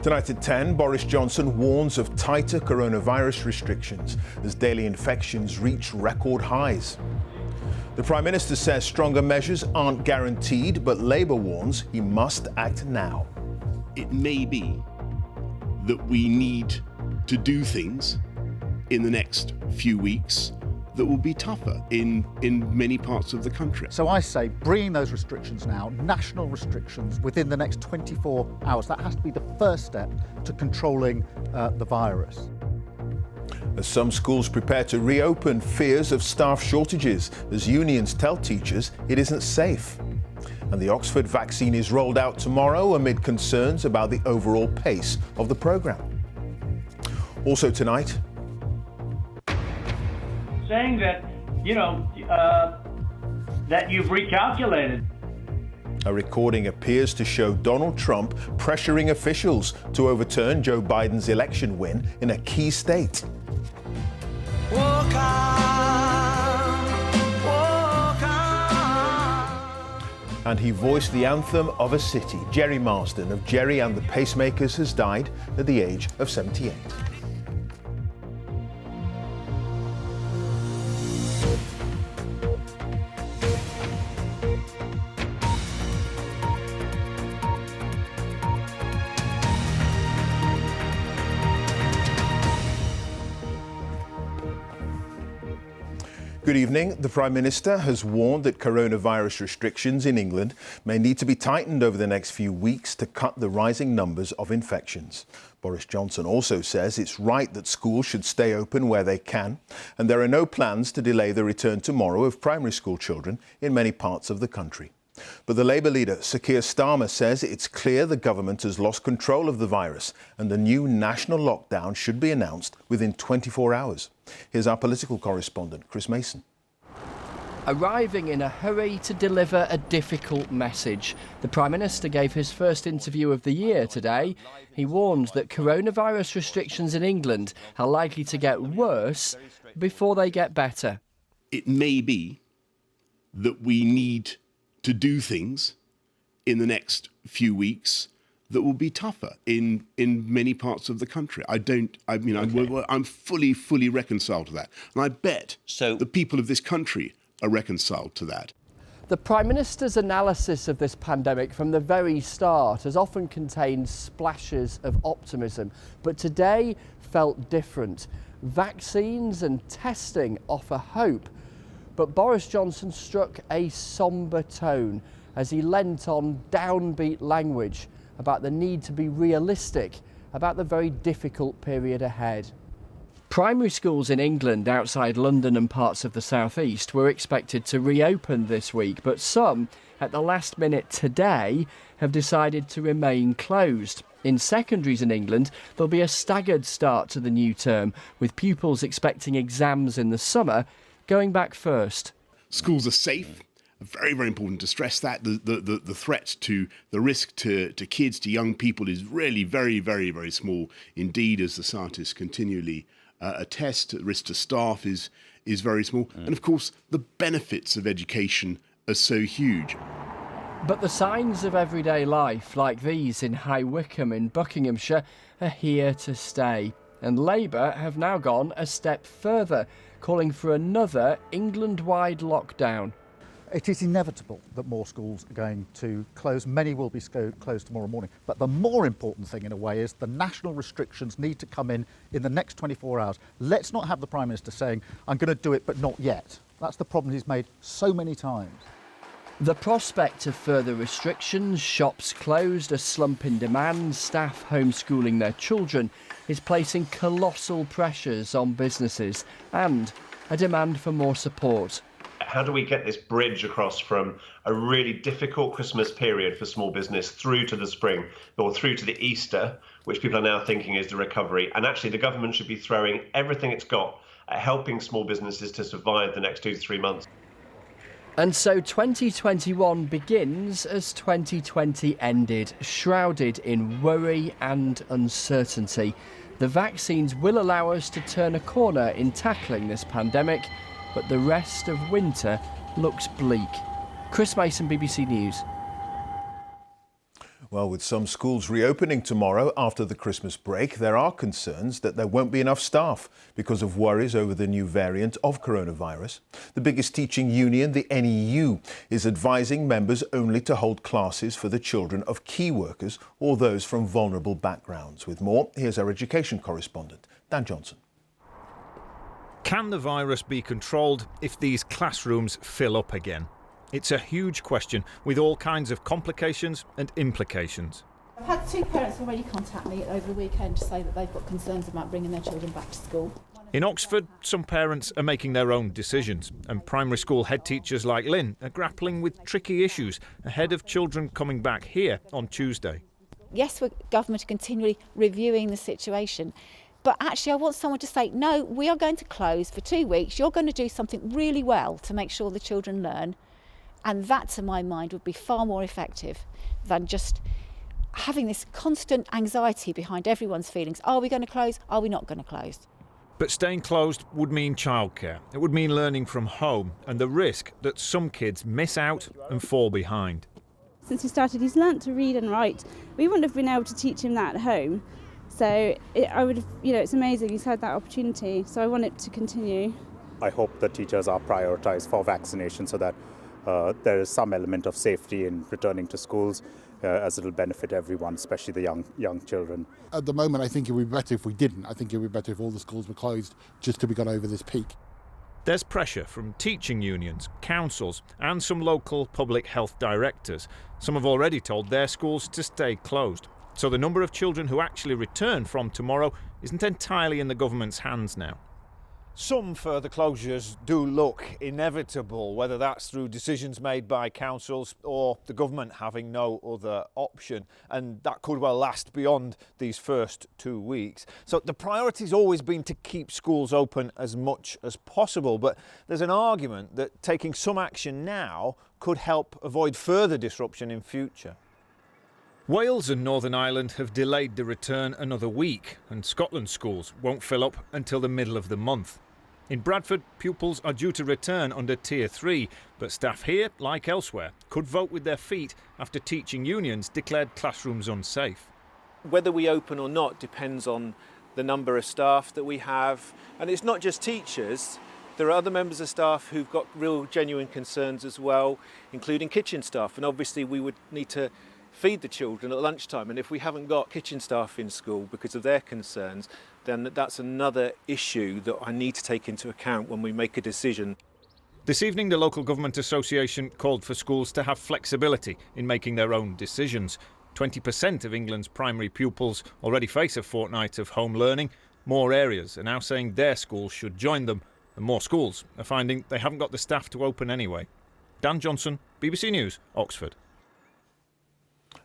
Tonight at 10, Boris Johnson warns of tighter coronavirus restrictions as daily infections reach record highs. The Prime Minister says stronger measures aren't guaranteed, but Labour warns he must act now. It may be that we need to do things in the next few weeks that will be tougher in many parts of the country. So I say bringing those restrictions now, national restrictions, within the next 24 hours. That has to be the first step to controlling the virus. As some schools prepare to reopen, fears of staff shortages as unions tell teachers it isn't safe. And the Oxford vaccine is rolled out tomorrow amid concerns about the overall pace of the programme. Also tonight, saying that, that you've recalculated. a recording appears to show Donald Trump pressuring officials to overturn Joe Biden's election win in a key state. Walk on, walk on. And he voiced the anthem of a city. Jerry Marsden of Jerry and the Pacemakers has died at the age of 78. Good evening. The Prime Minister has warned that coronavirus restrictions in England may need to be tightened over the next few weeks to cut the rising numbers of infections. Boris Johnson also says it's right that schools should stay open where they can, and there are no plans to delay the return tomorrow of primary school children in many parts of the country. But the Labour leader, Sir Keir Starmer, says it's clear the government has lost control of the virus and a new national lockdown should be announced within 24 hours. Here's our political correspondent, Chris Mason. Arriving in a hurry to deliver a difficult message, the Prime Minister gave his first interview of the year today. He warned that coronavirus restrictions in England are likely to get worse before they get better. It may be that we need to do things in the next few weeks that will be tougher in many parts of the country. I'm fully reconciled to that. And I bet the people of this country are reconciled to that. The Prime Minister's analysis of this pandemic from the very start has often contained splashes of optimism, but today felt different. Vaccines and testing offer hope, but Boris Johnson struck a sombre tone as he leant on downbeat language about the need to be realistic about the very difficult period ahead. Primary schools in England outside London and parts of the southeast were expected to reopen this week, but some, at the last minute today, have decided to remain closed. In secondaries in England, there'll be a staggered start to the new term, with pupils expecting exams in the summer going back first. Schools are safe. Very, very important to stress that. The threat to the risk to kids, to young people is really very, very, very small indeed, as the scientists continually attest. The risk to staff is very small. And of course, the benefits of education are so huge. But the signs of everyday life, like these in High Wycombe in Buckinghamshire, are here to stay. And Labour have now gone a step further, calling for another England-wide lockdown. It is inevitable that more schools are going to close. Many will be closed tomorrow morning. But the more important thing, in a way, is the national restrictions need to come in the next 24 hours. Let's not have the Prime Minister saying, I'm going to do it, but not yet. That's the problem he's made so many times. The prospect of further restrictions, shops closed, a slump in demand, staff homeschooling their children, is placing colossal pressures on businesses and a demand for more support. How do we get this bridge across from a really difficult Christmas period for small business through to the spring, or through to the Easter, which people are now thinking is the recovery? And actually, the government should be throwing everything it's got at helping small businesses to survive the next 2 to 3 months. And so 2021 begins as 2020 ended, shrouded in worry and uncertainty. The vaccines will allow us to turn a corner in tackling this pandemic, but the rest of winter looks bleak. Chris Mason, BBC News. Well, with some schools reopening tomorrow after the Christmas break, there are concerns that there won't be enough staff because of worries over the new variant of coronavirus. The biggest teaching union, the NEU, is advising members only to hold classes for the children of key workers or those from vulnerable backgrounds. With more, here's our education correspondent, Dan Johnson. Can the virus be controlled if these classrooms fill up again? It's a huge question with all kinds of complications and implications. I've had 2 parents already contact me over the weekend to say that they've got concerns about bringing their children back to school. In Oxford, some parents are making their own decisions, and primary school head teachers like Lynn are grappling with tricky issues ahead of children coming back here on Tuesday. Yes, government are continually reviewing the situation, but actually I want someone to say, no, we are going to close for 2 weeks, you're going to do something really well to make sure the children learn. And that, to my mind, would be far more effective than just having this constant anxiety behind everyone's feelings. Are we going to close? Are we not going to close? But staying closed would mean childcare. It would mean learning from home and the risk that some kids miss out and fall behind. Since he started, he's learnt to read and write. We wouldn't have been able to teach him that at home. So it's amazing he's had that opportunity. So I want it to continue. I hope that teachers are prioritised for vaccination so that there is some element of safety in returning to schools, as it will benefit everyone, especially the young children. At the moment, I think it would be better if we didn't. I think it would be better if all the schools were closed just till we got over this peak. There's pressure from teaching unions, councils and some local public health directors. Some have already told their schools to stay closed. So the number of children who actually return from tomorrow isn't entirely in the government's hands now. Some further closures do look inevitable, whether that's through decisions made by councils or the government having no other option, and that could well last beyond these first 2 weeks. So the priority's always been to keep schools open as much as possible, but there's an argument that taking some action now could help avoid further disruption in future. Wales and Northern Ireland have delayed the return another week, and Scotland's schools won't fill up until the middle of the month. In Bradford, pupils are due to return under Tier 3, but staff here, like elsewhere, could vote with their feet after teaching unions declared classrooms unsafe. Whether we open or not depends on the number of staff that we have, and it's not just teachers. There are other members of staff who've got real genuine concerns as well, including kitchen staff, and obviously we would need to feed the children at lunchtime, and if we haven't got kitchen staff in school because of their concerns, then that's another issue that I need to take into account when we make a decision. This evening, the Local Government Association called for schools to have flexibility in making their own decisions. 20% of England's primary pupils already face a fortnight of home learning. More areas are now saying their schools should join them, and more schools are finding they haven't got the staff to open anyway. Dan Johnson, BBC News, Oxford.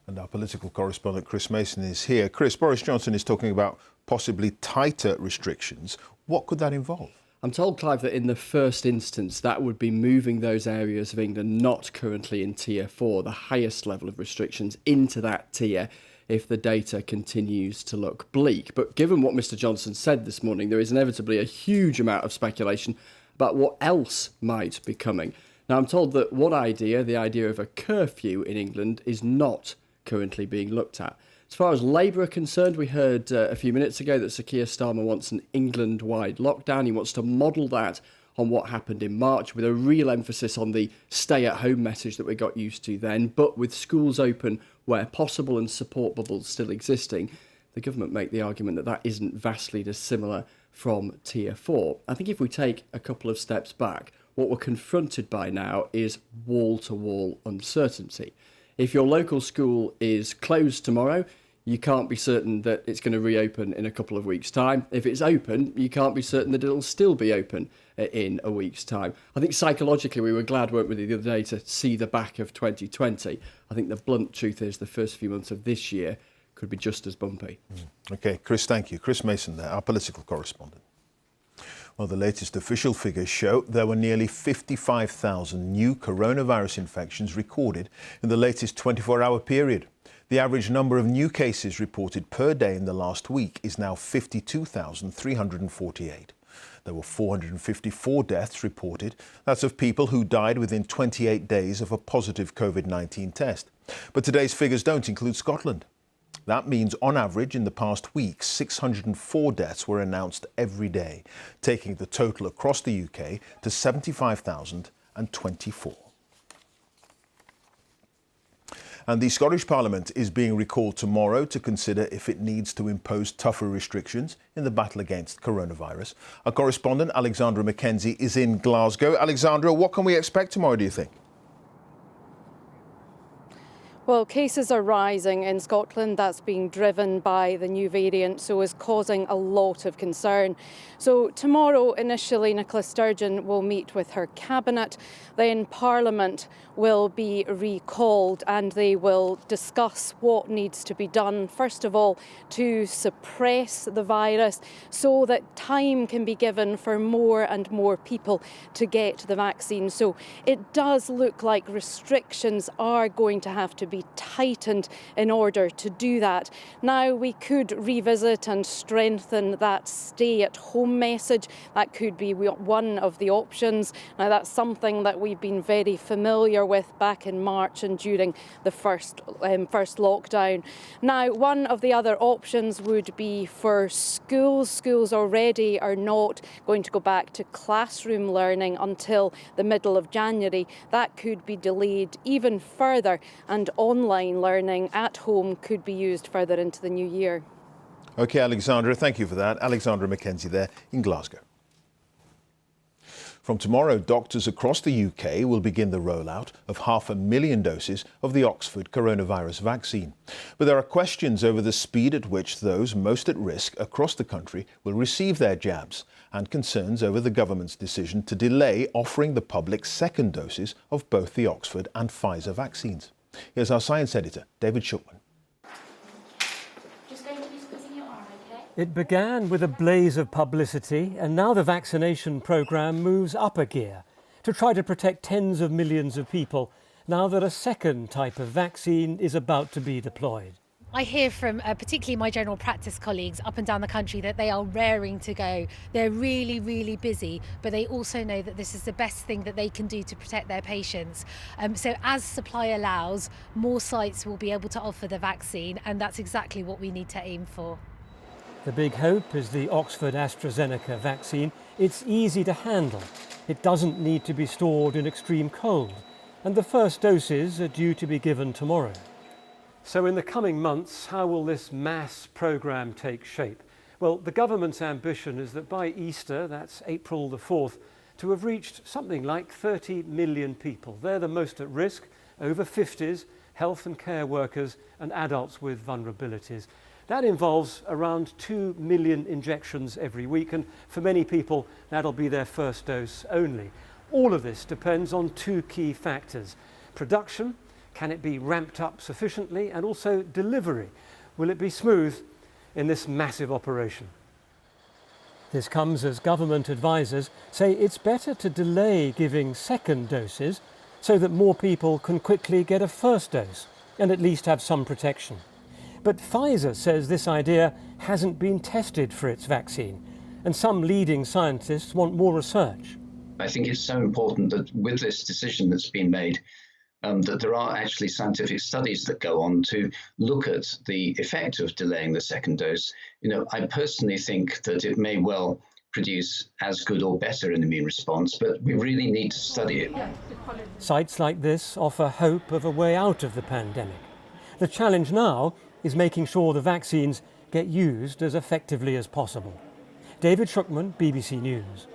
And our political correspondent Chris Mason is here. Chris, Boris Johnson is talking about possibly tighter restrictions. What could that involve? I'm told, Clive, that in the first instance, that would be moving those areas of England not currently in Tier 4, the highest level of restrictions, into that tier if the data continues to look bleak. But given what Mr Johnson said this morning, there is inevitably a huge amount of speculation about what else might be coming. Now, I'm told that one idea, the idea of a curfew in England, is not currently being looked at. As far as Labour are concerned, we heard a few minutes ago that Sir Keir Starmer wants an England-wide lockdown. He wants to model that on what happened in March, with a real emphasis on the stay-at-home message that we got used to then, but with schools open where possible and support bubbles still existing. The government make the argument that that isn't vastly dissimilar from Tier 4. I think if we take a couple of steps back, what we're confronted by now is wall-to-wall uncertainty. If your local school is closed tomorrow, you can't be certain that it's going to reopen in a couple of weeks' time. If it's open, you can't be certain that it'll still be open in a week's time. I think psychologically we were glad, weren't we, the other day to see the back of 2020. I think the blunt truth is the first few months of this year could be just as bumpy. OK, Chris, thank you. Chris Mason there, our political correspondent. Well, the latest official figures show there were nearly 55,000 new coronavirus infections recorded in the latest 24-hour period. The average number of new cases reported per day in the last week is now 52,348. There were 454 deaths reported. That's of people who died within 28 days of a positive COVID-19 test. But today's figures don't include Scotland. That means, on average, in the past week, 604 deaths were announced every day, taking the total across the UK to 75,024. And the Scottish Parliament is being recalled tomorrow to consider if it needs to impose tougher restrictions in the battle against coronavirus. Our correspondent, Alexandra Mackenzie, is in Glasgow. Alexandra, what can we expect tomorrow, do you think? Well, cases are rising in Scotland. That's being driven by the new variant, so is causing a lot of concern. So tomorrow, initially, Nicola Sturgeon will meet with her cabinet. Then Parliament will be recalled and they will discuss what needs to be done, first of all, to suppress the virus so that time can be given for more and more people to get the vaccine. So it does look like restrictions are going to have to be tightened in order to do that. Now, we could revisit and strengthen that stay-at-home message. That could be one of the options. Now, that's something that we've been very familiar with back in March and during the first lockdown. Now, one of the other options would be for schools. Schools already are not going to go back to classroom learning until the middle of January. That could be delayed even further, and online learning at home could be used further into the new year. OK, Alexandra, thank you for that. Alexandra Mackenzie there in Glasgow. From tomorrow, doctors across the UK will begin the rollout of 500,000 doses of the Oxford coronavirus vaccine. But there are questions over the speed at which those most at risk across the country will receive their jabs, and concerns over the government's decision to delay offering the public second doses of both the Oxford and Pfizer vaccines. Here's our science editor, David Shulman. It began with a blaze of publicity, and now the vaccination programme moves up a gear to try to protect tens of millions of people now that a second type of vaccine is about to be deployed. I hear from particularly my general practice colleagues up and down the country that they are raring to go. They're really, really busy, but they also know that this is the best thing that they can do to protect their patients. So as supply allows, more sites will be able to offer the vaccine, and that's exactly what we need to aim for. The big hope is the Oxford AstraZeneca vaccine. It's easy to handle. It doesn't need to be stored in extreme cold. And the first doses are due to be given tomorrow. So in the coming months, how will this mass programme take shape? Well, the government's ambition is that by Easter, that's April the 4th, to have reached something like 30 million people. They're the most at risk, over 50s, health and care workers and adults with vulnerabilities. That involves around 2 million injections every week, and for many people, that'll be their first dose only. All of this depends on two key factors: production, can it be ramped up sufficiently, and also delivery. Will it be smooth in this massive operation? This comes as government advisors say it's better to delay giving second doses so that more people can quickly get a first dose and at least have some protection. But Pfizer says this idea hasn't been tested for its vaccine, and some leading scientists want more research. I think it's so important that with this decision that's been made, that there are actually scientific studies that go on to look at the effect of delaying the second dose. You know, I personally think that it may well produce as good or better an immune response, but we really need to study it. Sites like this offer hope of a way out of the pandemic. The challenge now is making sure the vaccines get used as effectively as possible. David Shulman, BBC News.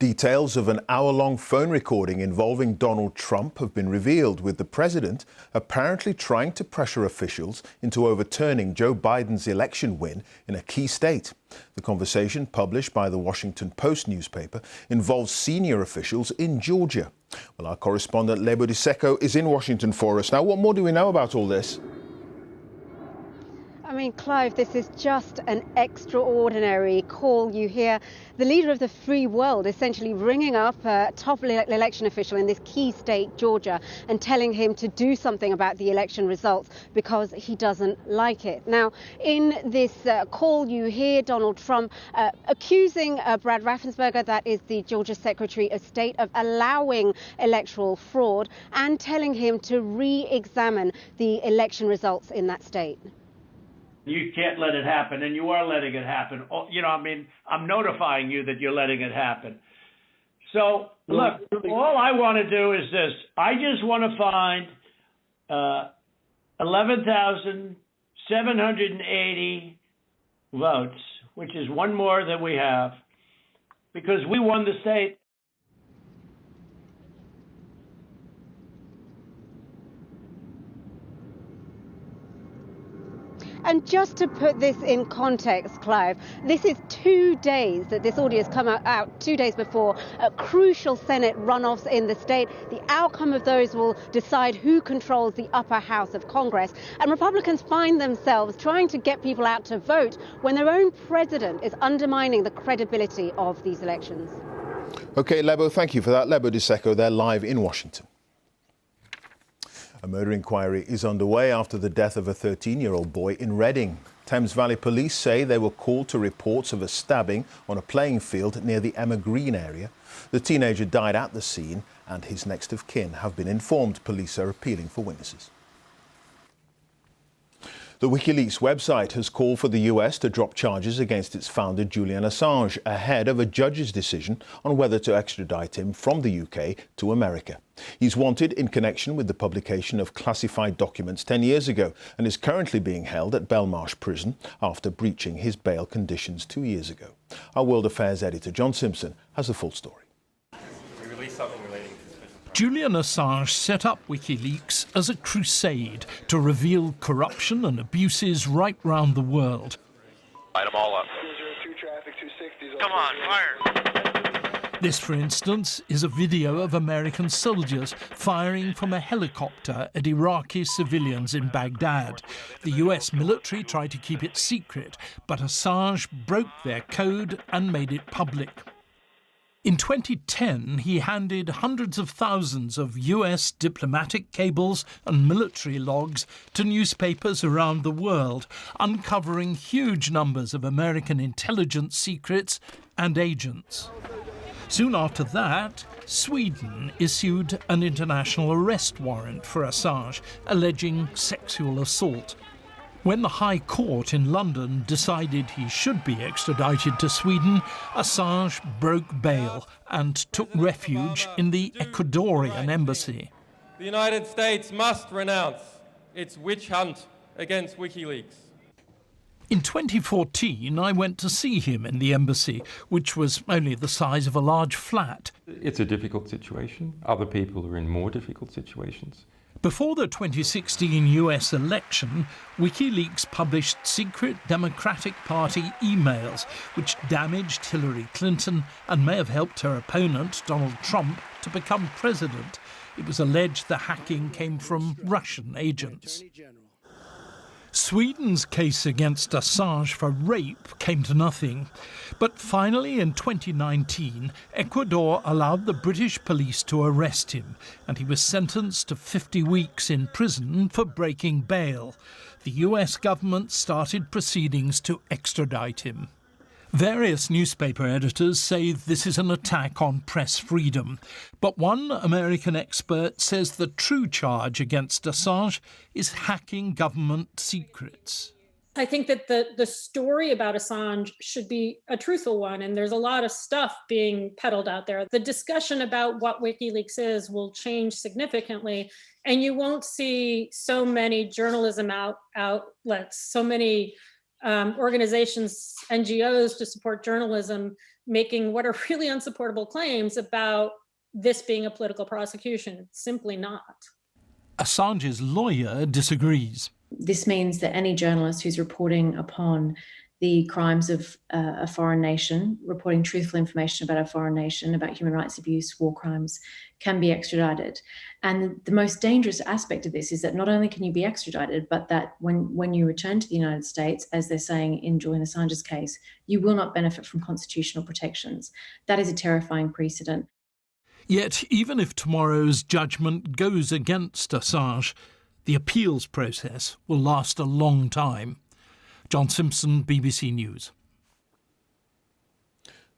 Details of an hour-long phone recording involving Donald Trump have been revealed, with the president apparently trying to pressure officials into overturning Joe Biden's election win in a key state. The conversation, published by the Washington Post newspaper, involves senior officials in Georgia. Well, our correspondent Lebo Diseko is in Washington for us. Now, what more do we know about all this? I mean, Clive, this is just an extraordinary call. You hear the leader of the free world essentially ringing up a top election official in this key state, Georgia, and telling him to do something about the election results because he doesn't like it. Now, in this call, you hear Donald Trump accusing Brad Raffensperger, that is the Georgia Secretary of State, of allowing electoral fraud and telling him to re-examine the election results in that state. You can't let it happen, and you are letting it happen. You know, I mean, I'm notifying you that you're letting it happen. So, look, all I want to do is this. I just want to find 11,780 votes, which is one more than we have, because we won the state. And just to put this in context, Clive, this is 2 days that this audio has come out 2 days before crucial Senate runoffs in the state. The outcome of those will decide who controls the upper house of Congress. And Republicans find themselves trying to get people out to vote when their own president is undermining the credibility of these elections. OK, Lebo, thank you for that. Lebo Diseko there live in Washington. A murder inquiry is underway after the death of a 13-year-old boy in Reading. Thames Valley Police say they were called to reports of a stabbing on a playing field near the Emma Green area. The teenager died at the scene and his next of kin have been informed. Police are appealing for witnesses. The WikiLeaks website has called for the US to drop charges against its founder Julian Assange ahead of a judge's decision on whether to extradite him from the UK to America. He's wanted in connection with the publication of classified documents 10 years ago and is currently being held at Belmarsh Prison after breaching his bail conditions 2 years ago. Our World Affairs editor John Simpson has the full story. Julian Assange set up WikiLeaks as a crusade to reveal corruption and abuses right round the world. Light them all up. Come on, fire! This, for instance, is a video of American soldiers firing from a helicopter at Iraqi civilians in Baghdad. The US military tried to keep it secret, but Assange broke their code and made it public. In 2010, he handed hundreds of thousands of US diplomatic cables and military logs to newspapers around the world, uncovering huge numbers of American intelligence secrets and agents. Soon after that, Sweden issued an international arrest warrant for Assange, alleging sexual assault. When the High Court in London decided he should be extradited to Sweden, Assange broke bail and took refuge in the Ecuadorian embassy. The United States must renounce its witch hunt against WikiLeaks. In 2014, I went to see him in the embassy, which was only the size of a large flat. It's a difficult situation. Other people are in more difficult situations. Before the 2016 US election, WikiLeaks published secret Democratic Party emails which damaged Hillary Clinton and may have helped her opponent, Donald Trump, to become president. It was alleged the hacking came from Russian agents. Sweden's case against Assange for rape came to nothing. But finally, in 2019, Ecuador allowed the British police to arrest him, and he was sentenced to 50 weeks in prison for breaking bail. The US government started proceedings to extradite him. Various newspaper editors say this is an attack on press freedom, but one American expert says the true charge against Assange is hacking government secrets. I think that the story about Assange should be a truthful one, and there's a lot of stuff being peddled out there. The discussion about what WikiLeaks is will change significantly, and you won't see so many journalism outlets, so many organizations, NGOs to support journalism, making what are really unsupportable claims about this being a political prosecution. It's simply not. Assange's lawyer disagrees. This means that any journalist who's reporting upon the crimes of a foreign nation, reporting truthful information about a foreign nation, about human rights abuse, war crimes, can be extradited. And the most dangerous aspect of this is that not only can you be extradited, but that when you return to the United States, as they're saying in Julian Assange's case, you will not benefit from constitutional protections. That is a terrifying precedent. Yet, even if tomorrow's judgment goes against Assange, the appeals process will last a long time. John Simpson, BBC News.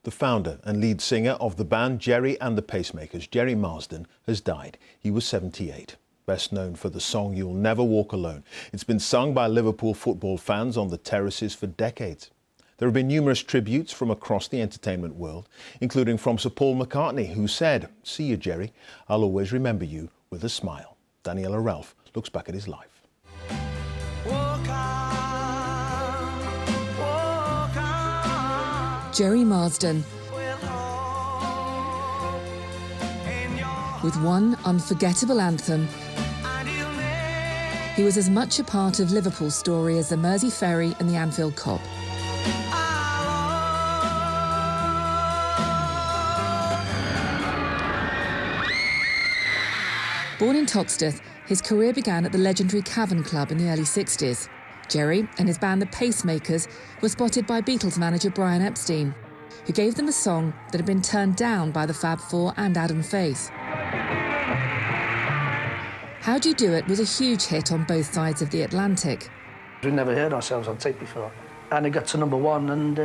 The founder and lead singer of the band Gerry and the Pacemakers, Gerry Marsden, has died. He was 78. Best known for the song You'll Never Walk Alone. It's been sung by Liverpool football fans on the terraces for decades. There have been numerous tributes from across the entertainment world, including from Sir Paul McCartney, who said, "See you, Gerry. I'll always remember you with a smile." Daniela Ralph looks back at his life. Gerry Marsden, with one unforgettable anthem. He was as much a part of Liverpool's story as the Mersey Ferry and the Anfield Kop. Born in Toxteth, his career began at the legendary Cavern Club in the early 60s. Gerry and his band The Pacemakers were spotted by Beatles manager Brian Epstein, who gave them a song that had been turned down by the Fab Four and Adam Faith. How Do You Do It was a huge hit on both sides of the Atlantic. We'd never heard ourselves on tape before, and it got to #1, and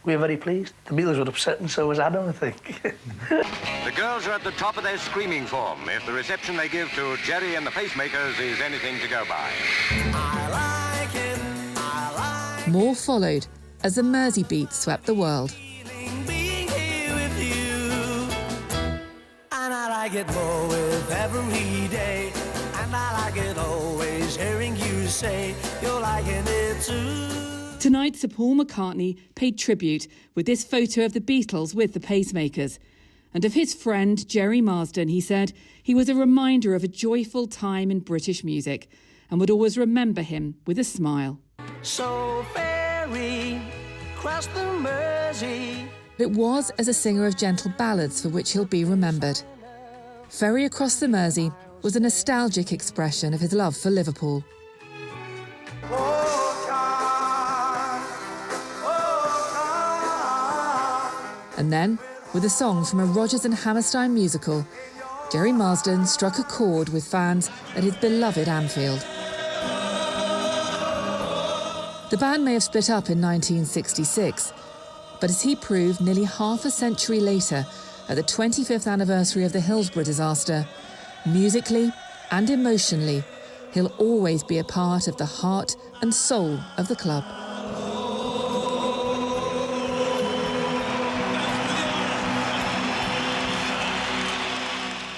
we were very pleased. The Beatles were upset, and so was Adam, I think. The girls are at the top of their screaming form if the reception they give to Gerry and the Pacemakers is anything to go by. More followed as the Mersey beat swept the world. And I like it more with every day, and I like it always hearing you say you're liking it too. Tonight, Sir Paul McCartney paid tribute with this photo of the Beatles with the Pacemakers. And of his friend, Gerry Marsden, he said he was a reminder of a joyful time in British music and would always remember him with a smile. So ferry, cross the Mersey. It was as a singer of gentle ballads for which he'll be remembered. Ferry Across the Mersey was a nostalgic expression of his love for Liverpool. And then, with a song from a Rodgers and Hammerstein musical, Gerry Marsden struck a chord with fans at his beloved Anfield. The band may have split up in 1966, but as he proved nearly half a century later at the 25th anniversary of the Hillsborough disaster, musically and emotionally, he'll always be a part of the heart and soul of the club.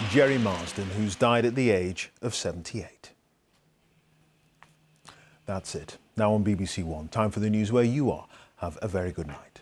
Gerry Marsden, who's died at the age of 78. That's it. Now on BBC One, time for the news where you are. Have a very good night.